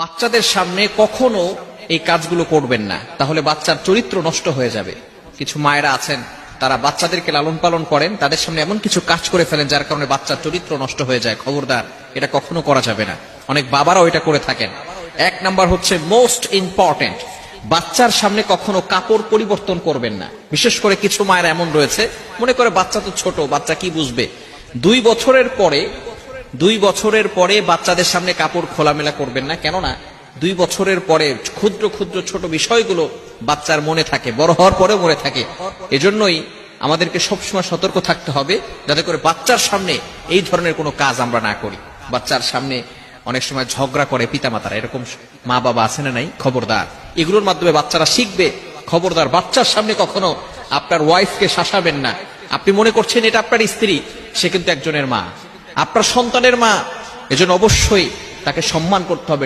বাচ্চাদের সামনে কখনো এই কাজগুলো করবেন না, তাহলে বাচ্চার চরিত্র নষ্ট হয়ে যাবে। কিছু মায়েরা আছেন, তারা বাচ্চাদেরকে লালন পালন করেন, তাদের সামনে এমন কিছু কাজ করে ফেলেন যার কারণে বাচ্চার চরিত্র নষ্ট হয়ে যায়। খবরদার, এটা কখনো করা যাবে না। অনেক বাবারাও এটা করে থাকেন। এক নাম্বার হচ্ছে মোস্ট ইম্পর্টেন্ট, বাচ্চার সামনে কখনো কাপড় পরিবর্তন করবেন না। বিশেষ করে কিছু মায়েরা এমন রয়েছে, মনে করে বাচ্চা তো ছোট, বাচ্চা কি বুঝবে। 2 বছরের পরে বাচ্চাদের সামনে কাপড় খোলামেলা করবেন না। কেননা 2 বছরের পরে ক্ষুদ্র ক্ষুদ্র ছোট বিষয়গুলো বাচ্চার মনে থাকে, বড় হওয়ার পরেও মনে থাকে। এজন্যই আমাদেরকে সবসময় সতর্ক থাকতে হবে যাতে করে বাচ্চার সামনে এই ধরনের কোনো কাজ আমরা না করি। বাচ্চার সামনে অনেক সময় ঝগড়া করে পিতামাতারা, এরকম মা বাবা আছে না নাই? খবরদার, এগুলোর মাধ্যমে বাচ্চারা শিখবে। খবরদার, বাচ্চার সামনে কখনো আপনার ওয়াইফকে শাসাবেন না। আপনি মনে করছেন এটা আপনার স্ত্রী, সে কিন্তু একজনের মা, আপনার সন্তানের মা। এজন্য অবশ্যই তাকে সম্মান করতে হবে।